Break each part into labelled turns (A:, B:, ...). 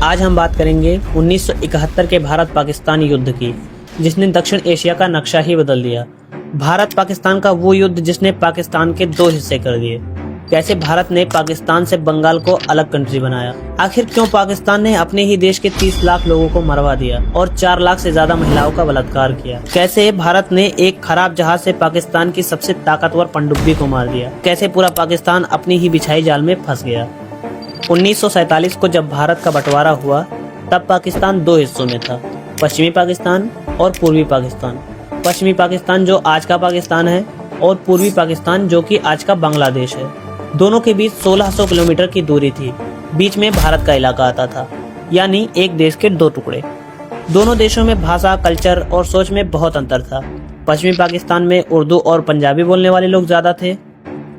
A: आज हम बात करेंगे 1971 के भारत पाकिस्तान युद्ध की, जिसने दक्षिण एशिया का नक्शा ही बदल दिया। भारत पाकिस्तान का वो युद्ध जिसने पाकिस्तान के दो हिस्से कर दिए। कैसे भारत ने पाकिस्तान से बंगाल को अलग कंट्री बनाया। आखिर क्यों पाकिस्तान ने अपने ही देश के 30 लाख लोगों को मरवा दिया और 4 लाख से ज्यादा महिलाओं का बलात्कार किया। कैसे भारत ने एक खराब जहाज से पाकिस्तान की सबसे ताकतवर पनडुब्बी को मार दिया। कैसे पूरा पाकिस्तान अपनी ही बिछाई जाल में फंस गया। 1947 को जब भारत का बंटवारा हुआ तब पाकिस्तान दो हिस्सों में था, पश्चिमी पाकिस्तान और पूर्वी पाकिस्तान। पश्चिमी पाकिस्तान जो आज का पाकिस्तान है और पूर्वी पाकिस्तान जो कि आज का बांग्लादेश है। दोनों के बीच 1600 किलोमीटर की दूरी थी। बीच में भारत का इलाका आता था, यानी एक देश के दो टुकड़े। दोनों देशों में भाषा, कल्चर और सोच में बहुत अंतर था। पश्चिमी पाकिस्तान में उर्दू और पंजाबी बोलने वाले लोग ज्यादा थे,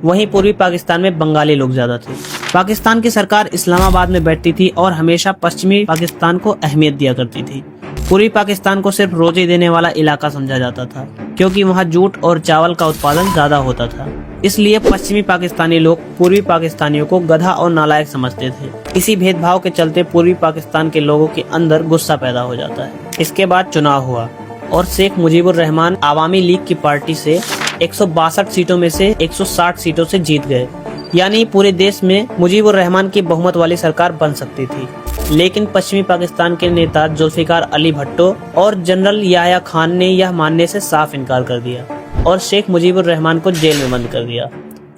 A: वहीं पूर्वी पाकिस्तान में बंगाली लोग ज्यादा थे। पाकिस्तान की सरकार इस्लामाबाद में बैठती थी और हमेशा पश्चिमी पाकिस्तान को अहमियत दिया करती थी। पूर्वी पाकिस्तान को सिर्फ रोजे देने वाला इलाका समझा जाता था, क्योंकि वहाँ जूट और चावल का उत्पादन ज्यादा होता था। इसलिए पश्चिमी पाकिस्तानी लोग पूर्वी पाकिस्तानियों को गधा और नालायक समझते थे। इसी भेदभाव के चलते पूर्वी पाकिस्तान के लोगों के अंदर गुस्सा पैदा हो जाता है। इसके बाद चुनाव हुआ और शेख मुजीबुर रहमान आवामी लीग की पार्टी से 162 सीटों में से 160 सीटों से जीत गए, यानी पूरे देश में मुजीबुर रहमान की बहुमत वाली सरकार बन सकती थी। लेकिन पश्चिमी पाकिस्तान के नेता जुल्फिकार अली भुट्टो और जनरल याह्या खान ने यह मानने से साफ इनकार कर दिया और शेख मुजीबुर रहमान को जेल में बंद कर दिया।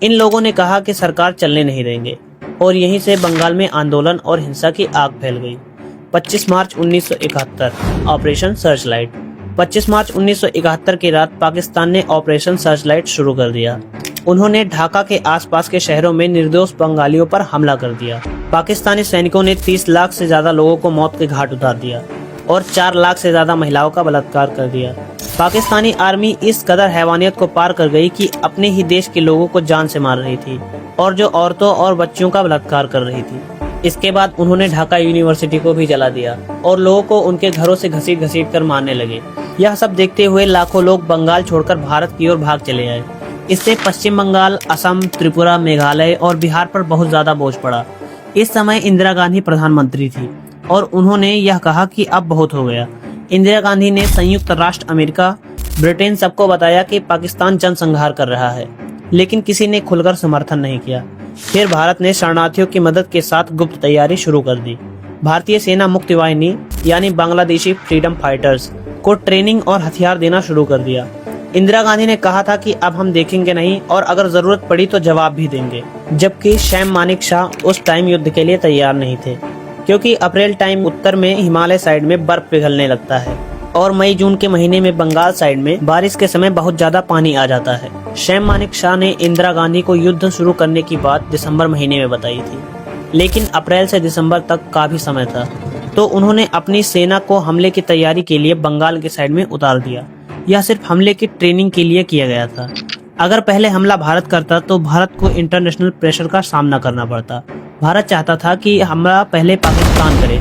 A: इन लोगों ने कहा कि सरकार चलने नहीं देंगे और यहीं से बंगाल में आंदोलन और हिंसा की आग फैल गई। 25 मार्च 1971 ऑपरेशन सर्चलाइट। 25 मार्च 1971 की रात पाकिस्तान ने ऑपरेशन सर्चलाइट शुरू कर दिया। उन्होंने ढाका के आसपास के शहरों में निर्दोष बंगालियों पर हमला कर दिया। पाकिस्तानी सैनिकों ने 30 लाख से ज्यादा लोगों को मौत के घाट उतार दिया और 4 लाख से ज्यादा महिलाओं का बलात्कार कर दिया। पाकिस्तानी आर्मी इस कदर हैवानियत को पार कर गई कि अपने ही देश के लोगों को जान से मार रही थी और जो औरतों और बच्चियों का बलात्कार कर रही थी। इसके बाद उन्होंने ढाका यूनिवर्सिटी को भी जला दिया और लोगों को उनके घरों से घसीट कर मारने लगे। यह सब देखते हुए लाखों लोग बंगाल छोड़कर भारत की ओर भाग चले आए। इससे पश्चिम बंगाल, असम, त्रिपुरा, मेघालय और बिहार पर बहुत ज्यादा बोझ पड़ा। इस समय इंदिरा गांधी प्रधानमंत्री थी और उन्होंने यह कहा कि अब बहुत हो गया। इंदिरा गांधी ने संयुक्त राष्ट्र अमेरिका, ब्रिटेन सबको बताया कि पाकिस्तान जनसंहार कर रहा है, लेकिन किसी ने खुलकर समर्थन नहीं किया। फिर भारत ने शरणार्थियों की मदद के साथ गुप्त तैयारी शुरू कर दी। भारतीय सेना मुक्ति वाहिनी यानी बांग्लादेशी फ्रीडम फाइटर्स को ट्रेनिंग और हथियार देना शुरू कर दिया। इंदिरा गांधी ने कहा था कि अब हम देखेंगे नहीं और अगर जरूरत पड़ी तो जवाब भी देंगे। जबकि सैम मानिक शाह उस टाइम युद्ध के लिए तैयार नहीं थे, क्योंकि अप्रैल टाइम उत्तर में हिमालय साइड में बर्फ पिघलने लगता है और मई जून के महीने में बंगाल साइड में बारिश के समय बहुत ज्यादा पानी आ जाता है। सैम मानिक शाह ने इंदिरा गांधी को युद्ध शुरू करने की बात दिसंबर महीने में बताई थी, लेकिन अप्रैल से दिसंबर तक काफी समय था, तो उन्होंने अपनी सेना को हमले की तैयारी के लिए बंगाल के साइड में उतार दिया। यह सिर्फ हमले की ट्रेनिंग के लिए किया गया था। अगर पहले हमला भारत करता तो भारत को इंटरनेशनल प्रेशर का सामना करना पड़ता। भारत चाहता था कि हमला पहले पाकिस्तान करे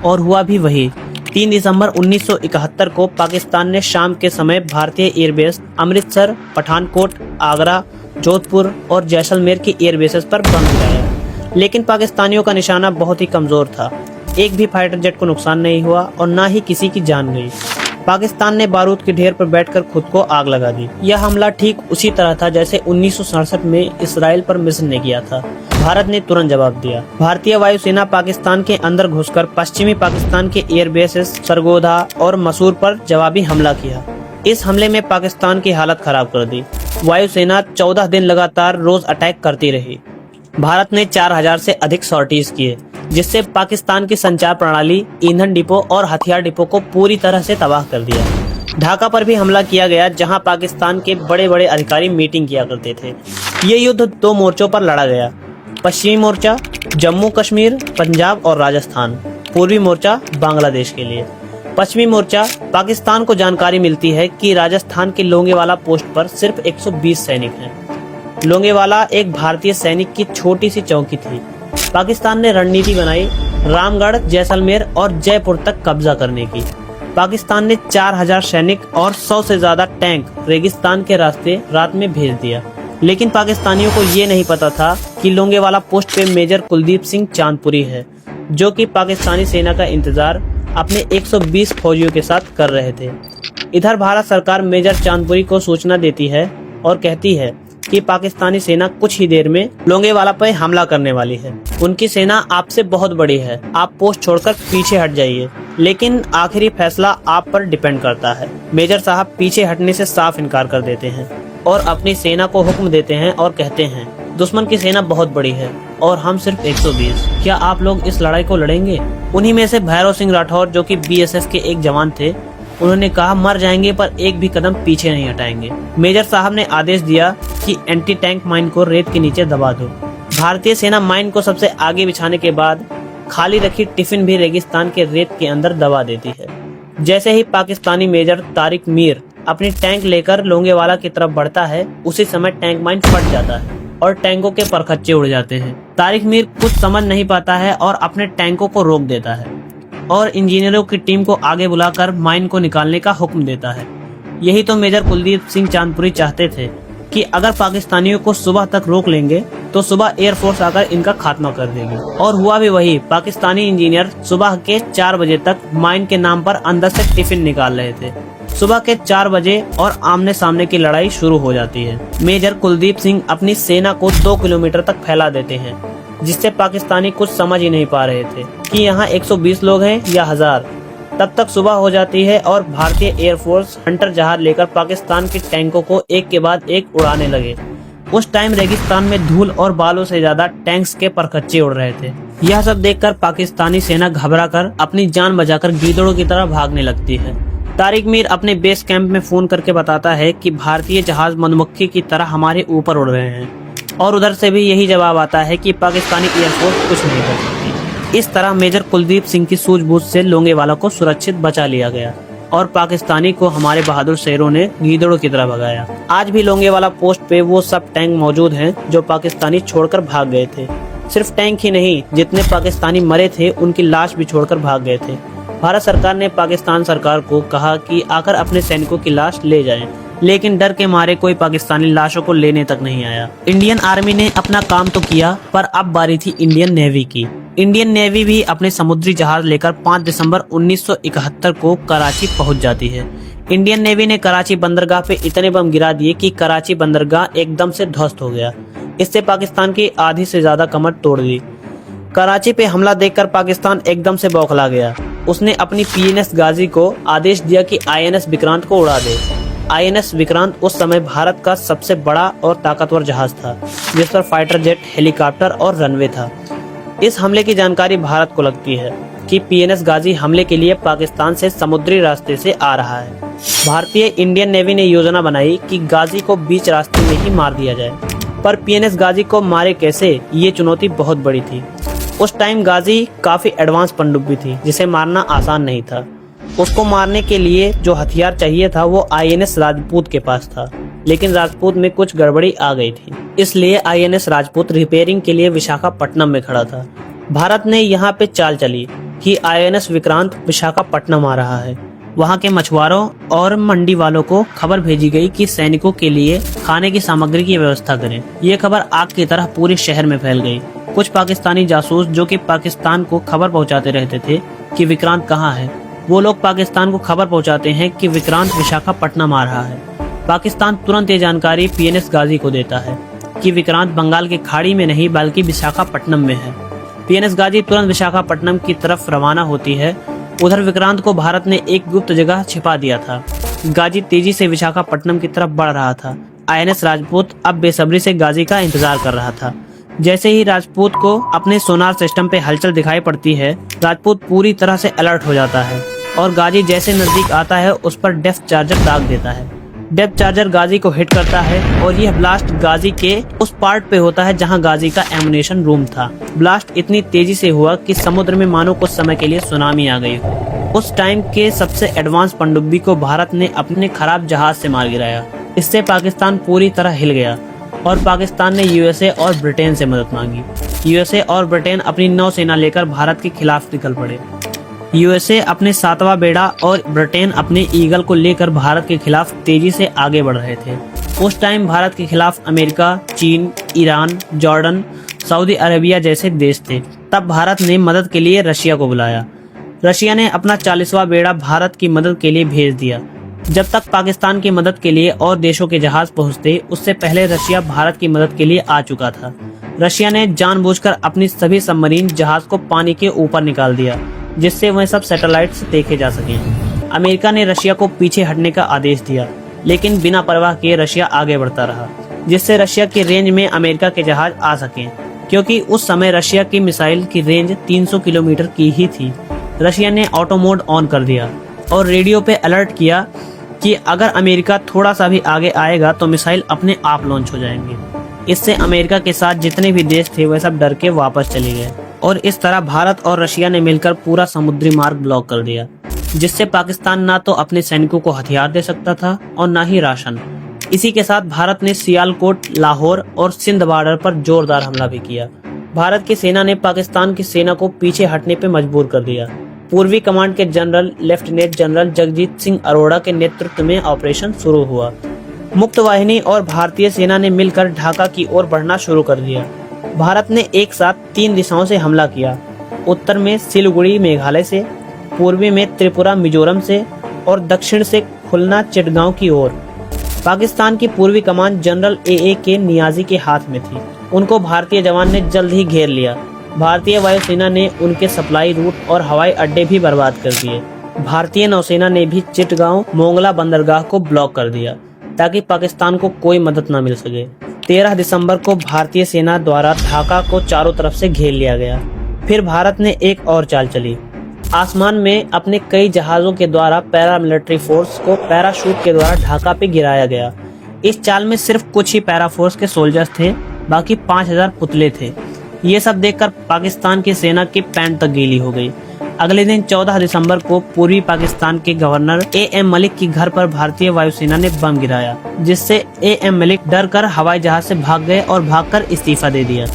A: और हुआ भी वही। 3 दिसंबर 1971 को पाकिस्तान ने शाम के समय भारतीय एयरबेस अमृतसर, पठानकोट, आगरा, जोधपुर और जैसलमेर की एयरबेसेस पर बम गिराया। लेकिन पाकिस्तानियों का निशाना बहुत ही कमजोर था। एक भी फाइटर जेट को नुकसान नहीं हुआ और न ही किसी की जान गई। पाकिस्तान ने बारूद के ढेर पर बैठकर खुद को आग लगा दी। यह हमला ठीक उसी तरह था जैसे 1967 में इसराइल पर मिस्र ने किया था। भारत ने तुरंत जवाब दिया। भारतीय वायुसेना पाकिस्तान के अंदर घुसकर पश्चिमी पाकिस्तान के एयरबेसेस सरगोधा और मसूर पर जवाबी हमला किया। इस हमले में पाकिस्तान की हालत खराब कर दी। वायुसेना 14 दिन लगातार रोज अटैक करती रही। भारत ने 4000 से अधिक सॉर्टीज किए, जिससे पाकिस्तान की संचार प्रणाली, ईंधन डिपो और हथियार डिपो को पूरी तरह से तबाह कर दिया। ढाका पर भी हमला किया गया, जहां पाकिस्तान के बड़े बड़े अधिकारी मीटिंग किया करते थे। ये युद्ध 2 मोर्चों पर लड़ा गया। पश्चिमी मोर्चा जम्मू कश्मीर, पंजाब और राजस्थान। पूर्वी मोर्चा बांग्लादेश के लिए। पश्चिमी मोर्चा पाकिस्तान को जानकारी मिलती है कि राजस्थान के लोंगेवाला पोस्ट पर सिर्फ 120 सैनिक हैं। लोंगेवाला एक भारतीय सैनिक की छोटी सी चौकी थी। पाकिस्तान ने रणनीति बनाई रामगढ़, जैसलमेर और जयपुर तक कब्जा करने की। पाकिस्तान ने 4000 सैनिक और 100 से ज्यादा टैंक रेगिस्तान के रास्ते रात में भेज दिया। लेकिन पाकिस्तानियों को ये नहीं पता था कि लोंगेवाला पोस्ट पे मेजर कुलदीप सिंह चांदपुरी है। जो कि पाकिस्तानी सेना का इंतजार अपने 120 फौजियों के साथ कर रहे थे। इधर भारत सरकार मेजर चांदपुरी को सूचना देती है और कहती है कि पाकिस्तानी सेना कुछ ही देर में लोंगेवाला पर हमला करने वाली है। उनकी सेना आपसे बहुत बड़ी है, आप पोस्ट छोड़कर पीछे हट जाइए, लेकिन आखिरी फैसला आप पर डिपेंड करता है। मेजर साहब पीछे हटने से साफ इनकार कर देते हैं और अपनी सेना को हुक्म देते हैं और कहते हैं, दुश्मन की सेना बहुत बड़ी है और हम सिर्फ 120। क्या आप लोग इस लड़ाई को लड़ेंगे? उन्हीं में से भैरव सिंह राठौर, जो कि बीएसएफ के एक जवान थे, उन्होंने कहा, मर जाएंगे पर एक भी कदम पीछे नहीं हटाएंगे। मेजर साहब ने आदेश दिया कि एंटी टैंक माइन को रेत के नीचे दबा दो। भारतीय सेना माइन को सबसे आगे बिछाने के बाद खाली रखी टिफिन भी रेगिस्तान के रेत के अंदर दबा देती है। जैसे ही पाकिस्तानी मेजर तारिक मीर अपनी टैंक लेकर लोंगेवाला की तरफ बढ़ता है, उसी समय टैंक माइन फट जाता है और टैंकों के परखच्चे उड़ जाते हैं। तारिक मीर कुछ समझ नहीं पाता है और अपने टैंकों को रोक देता है और इंजीनियरों की टीम को आगे बुलाकर माइन को निकालने का हुक्म देता है। यही तो मेजर कुलदीप सिंह चांदपुरी चाहते थे कि अगर पाकिस्तानियों को सुबह तक रोक लेंगे तो सुबह एयरफोर्स आकर इनका खात्मा कर देगी। और हुआ भी वही। पाकिस्तानी इंजीनियर सुबह के 4 बजे तक माइन के नाम पर अंदर से टिफिन निकाल रहे थे। सुबह के 4 बजे और आमने सामने की लड़ाई शुरू हो जाती है। मेजर कुलदीप सिंह अपनी सेना को 2 किलोमीटर तक फैला देते हैं, जिससे पाकिस्तानी कुछ समझ ही नहीं पा रहे थे कि यहाँ 120 लोग हैं या 1000। तब तक सुबह हो जाती है और भारतीय एयरफोर्स हंटर जहाज लेकर पाकिस्तान के टैंकों को एक के बाद एक उड़ाने लगे। उस टाइम रेगिस्तान में धूल और बालों से ज्यादा टैंक्स के परखच्चे उड़ रहे थे। यह सब देखकर पाकिस्तानी सेना घबराकर अपनी जान बचाकर गीदड़ों की तरह भागने लगती है। तारिक मीर अपने बेस कैंप में फोन करके बताता है कि भारतीय जहाज मधुमक्खी की तरह हमारे ऊपर उड़ रहे हैं, और उधर से भी यही जवाब आता है कि पाकिस्तानी एयरफोर्स कुछ नहीं कर सकती। इस तरह मेजर कुलदीप सिंह की सूझबूझ से लोंगेवाला को सुरक्षित बचा लिया गया और पाकिस्तानी को हमारे बहादुर शेरों ने गीदड़ों की तरह भगाया। आज भी लोंगेवाला पोस्ट पे वो सब टैंक मौजूद हैं जो पाकिस्तानी छोड़कर भाग गए थे। सिर्फ टैंक ही नहीं, जितने पाकिस्तानी मरे थे उनकी लाश भी छोड़कर भाग गए थे। भारत सरकार ने पाकिस्तान सरकार को कहा कि आकर अपने सैनिकों की लाश ले जाएं, लेकिन डर के मारे कोई पाकिस्तानी लाशों को लेने तक नहीं आया। इंडियन आर्मी ने अपना काम तो किया, पर अब बारी थी इंडियन नेवी की। इंडियन नेवी भी अपने समुद्री जहाज लेकर 5 दिसंबर 1971 को कराची पहुंच जाती है। इंडियन नेवी ने कराची बंदरगाह पे इतने बम गिरा दिए कि कराची बंदरगाह एकदम से ध्वस्त हो गया। इससे पाकिस्तान की आधी से ज्यादा कमर तोड़ दी। कराची पे हमला देखकर पाकिस्तान एकदम से बौखला गया। उसने अपनी पीएनएस गाजी को आदेश दिया कि आईएनएस विक्रांत को उड़ा दे। आईएनएस विक्रांत उस समय भारत का सबसे बड़ा और ताकतवर जहाज था, जिस पर फाइटर जेट, हेलीकॉप्टर और रनवे था। इस हमले की जानकारी भारत को लगती है कि पीएनएस गाजी हमले के लिए पाकिस्तान से समुद्री रास्ते से आ रहा है। भारतीय इंडियन नेवी ने योजना बनाई कि गाजी को बीच रास्ते में ही मार दिया जाए, पर पीएनएस गाजी को मारे कैसे, ये चुनौती बहुत बड़ी थी। उस टाइम गाजी काफी एडवांस पनडुब्बी थी, जिसे मारना आसान नहीं था। उसको मारने के लिए जो हथियार चाहिए था वो आईएनएस राजपूत के पास था, लेकिन राजपूत में कुछ गड़बड़ी आ गई थी, इसलिए आईएनएस राजपूत रिपेयरिंग के लिए विशाखापट्टनम में खड़ा था। भारत ने यहाँ पे चाल चली कि आईएनएस विक्रांत विशाखापट्टनम आ रहा है। वहाँ के मछुआरों और मंडी वालों को खबर भेजी गई कि सैनिकों के लिए खाने की सामग्री की व्यवस्था करें। ये खबर आग की तरह पूरे शहर में फैल गई। कुछ पाकिस्तानी जासूस जो कि पाकिस्तान को खबर पहुंचाते रहते थे कि विक्रांत कहाँ है, वो लोग पाकिस्तान को खबर पहुंचाते हैं कि विक्रांत विशाखापट्टनम आ रहा है। पाकिस्तान तुरंत ये जानकारी पीएनएस गाजी को देता है कि विक्रांत बंगाल की खाड़ी में नहीं बल्कि विशाखापट्टनम में है। पीएनएस गाजी तुरंत विशाखापट्टनम की तरफ रवाना होती है। उधर विक्रांत को भारत ने एक गुप्त जगह छिपा दिया था। गाजी तेजी से विशाखापट्टनम की तरफ बढ़ रहा था। आईएनएस राजपूत अब बेसब्री से गाजी का इंतजार कर रहा था। जैसे ही राजपूत को अपने सोनार सिस्टम पे हलचल दिखाई पड़ती है, राजपूत पूरी तरह से अलर्ट हो जाता है और गाजी जैसे नजदीक आता है उस पर डेप्थ चार्जर दाग देता है। डेप्थ चार्जर गाजी को हिट करता है और यह ब्लास्ट गाजी के उस पार्ट पे होता है जहां गाजी का एमुनेशन रूम था। ब्लास्ट इतनी तेजी से हुआ कि समुद्र में मानो कुछ समय के लिए सुनामी आ गई। उस टाइम के सबसे एडवांस पनडुब्बी को भारत ने अपने खराब जहाज से मार गिराया। इससे पाकिस्तान पूरी तरह हिल गया और पाकिस्तान ने यूएसए और ब्रिटेन से मदद मांगी। यूएसए और ब्रिटेन अपनी नौसेना लेकर भारत के खिलाफ निकल पड़े। यूएसए अपने 7वां बेड़ा और ब्रिटेन अपने ईगल को लेकर भारत के खिलाफ तेजी से आगे बढ़ रहे थे। उस टाइम भारत के खिलाफ अमेरिका, चीन, ईरान, जॉर्डन, सऊदी अरेबिया जैसे देश थे। तब भारत ने मदद के लिए रशिया को बुलाया। रशिया ने अपना 40वां बेड़ा भारत की मदद के लिए भेज दिया। जब तक पाकिस्तान की मदद के लिए और देशों के जहाज पहुंचते, उससे पहले रशिया भारत की मदद के लिए आ चुका था। रशिया ने जानबूझकर अपनी सभी सबमरीन जहाज को पानी के ऊपर निकाल दिया, जिससे वह सब सैटेलाइट से देखे जा सकें। अमेरिका ने रशिया को पीछे हटने का आदेश दिया, लेकिन बिना परवाह किए रशिया आगे बढ़ता रहा, जिससे रशिया की रेंज में अमेरिका के जहाज आ सकें, क्योंकि उस समय रशिया की मिसाइल की रेंज 300 किलोमीटर की ही थी। रशिया ने ऑटो मोड ऑन कर दिया और रेडियो पे अलर्ट किया कि अगर अमेरिका थोड़ा सा भी आगे आएगा तो मिसाइल अपने आप लॉन्च हो जाएंगे। इससे अमेरिका के साथ जितने भी देश थे वह सब डर के वापस चले गए और इस तरह भारत और रशिया ने मिलकर पूरा समुद्री मार्ग ब्लॉक कर दिया, जिससे पाकिस्तान ना तो अपने सैनिकों को हथियार दे सकता था और ना ही राशन। इसी के साथ भारत ने सियालकोट, लाहौर और सिंध बॉर्डर पर जोरदार हमला भी किया। भारत की सेना ने पाकिस्तान की सेना को पीछे हटने पर मजबूर कर दिया। पूर्वी कमांड के general lieutenant general Jagjit Singh Arora के नेतृत्व में ऑपरेशन शुरू हुआ। मुक्त वाहिनी और भारतीय सेना ने मिलकर ढाका की ओर बढ़ना शुरू कर दिया। भारत ने एक साथ 3 दिशाओं से हमला किया, उत्तर में सिलीगुड़ी मेघालय से, पूर्वी में त्रिपुरा मिजोरम से और दक्षिण से खुलना चिटगांव की ओर। पाकिस्तान की पूर्वी कमान जनरल ए.के. नियाजी के हाथ में थी। उनको भारतीय जवान ने जल्द ही घेर लिया। भारतीय वायुसेना ने उनके सप्लाई रूट और हवाई अड्डे भी बर्बाद कर दिए। भारतीय नौसेना ने भी चिटगांव मोंगला बंदरगाह को ब्लॉक कर दिया, ताकि पाकिस्तान को कोई मदद न मिल सके। 13 दिसंबर को भारतीय सेना द्वारा ढाका को चारों तरफ से घेर लिया गया। फिर भारत ने एक और चाल चली। आसमान में अपने कई जहाजों के द्वारा पैरामिलिट्री फोर्स को पैराशूट के द्वारा ढाका पे गिराया गया। इस चाल में सिर्फ कुछ ही पैरा फोर्स के सोल्जर्स थे, बाकी 5000 पुतले थे। ये सब देखकर पाकिस्तान की सेना की पैंट तक गीली हो गई। अगले दिन 14 दिसंबर को पूर्वी पाकिस्तान के गवर्नर ए.एम. मलिक के घर पर भारतीय वायुसेना ने बम गिराया, जिससे ए.एम. मलिक डर कर हवाई जहाज से भाग गए और भागकर इस्तीफा दे दिया।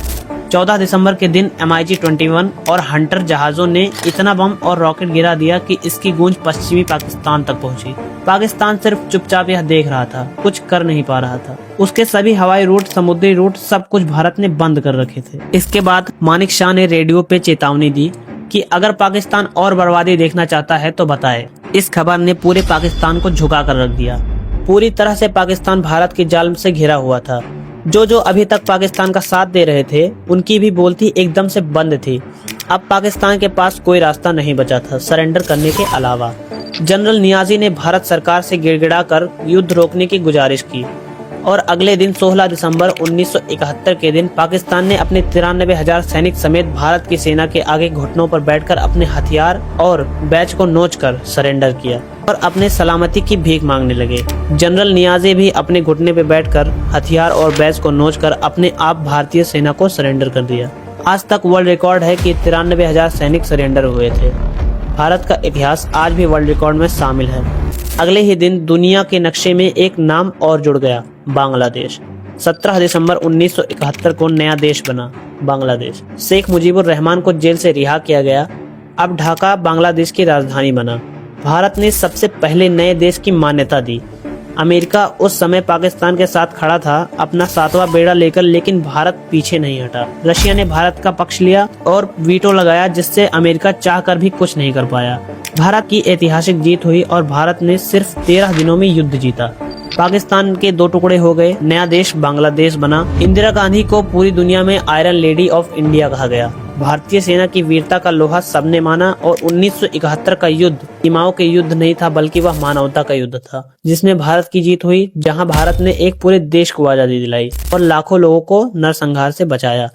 A: 14 दिसंबर के दिन MiG-21 और हंटर जहाजों ने इतना बम और रॉकेट गिरा दिया कि इसकी गूंज पश्चिमी पाकिस्तान तक पहुंची। पाकिस्तान सिर्फ चुपचाप यह देख रहा था, कुछ कर नहीं पा रहा था। उसके सभी हवाई रूट, समुद्री रूट, सब कुछ भारत ने बंद कर रखे थे। इसके बाद मानिक शाह ने रेडियो पे चेतावनी दी कि अगर पाकिस्तान और बर्बादी देखना चाहता है तो बताए। इस खबर ने पूरे पाकिस्तान को झुका कर रख दिया। पूरी तरह से पाकिस्तान भारत के जाल से घिरा हुआ था। जो अभी तक पाकिस्तान का साथ दे रहे थे, उनकी भी बोलती एकदम से बंद थी। अब पाकिस्तान के पास कोई रास्ता नहीं बचा था सरेंडर करने के अलावा। जनरल नियाजी ने भारत सरकार से गिड़गिड़ाकर युद्ध रोकने की गुजारिश की और अगले दिन 16 दिसंबर 1971 के दिन पाकिस्तान ने अपने 93,000 सैनिक समेत भारत की सेना के आगे घुटनों पर बैठकर अपने हथियार और बैच को नोचकर सरेंडर किया और अपने सलामती की भीख मांगने लगे। जनरल नियाजी भी अपने घुटने पर बैठकर हथियार और बैच को नोचकर अपने आप भारतीय सेना को सरेंडर कर दिया। आज तक वर्ल्ड रिकॉर्ड है कि 93,000 सैनिक सरेंडर हुए थे। भारत का इतिहास आज भी वर्ल्ड रिकॉर्ड में शामिल है। अगले ही दिन दुनिया के नक्शे में एक नाम और जुड़ गया, बांग्लादेश। 17 दिसंबर 1971 को नया देश बना, बांग्लादेश। शेख मुजीबुर रहमान को जेल से रिहा किया गया। अब ढाका बांग्लादेश की राजधानी बना। भारत ने सबसे पहले नए देश की मान्यता दी। अमेरिका उस समय पाकिस्तान के साथ खड़ा था अपना 7वां बेड़ा लेकर, लेकिन भारत पीछे नहीं हटा। रशिया ने भारत का पक्ष लिया और वीटो लगाया, जिससे अमेरिका चाहकर भी कुछ नहीं कर पाया। भारत की ऐतिहासिक जीत हुई और भारत ने सिर्फ 13 दिनों में युद्ध जीता। पाकिस्तान के 2 टुकड़े हो गए, नया देश बांग्लादेश बना। इंदिरा गांधी को पूरी दुनिया में आयरन लेडी ऑफ इंडिया कहा गया। भारतीय सेना की वीरता का लोहा सबने माना और 1971 का युद्ध सीमाओं के युद्ध नहीं था, बल्कि वह मानवता का युद्ध था, जिसमें भारत की जीत हुई, जहां भारत ने एक पूरे देश को आजादी दिलाई और लाखों लोगों को नरसंहार से बचाया।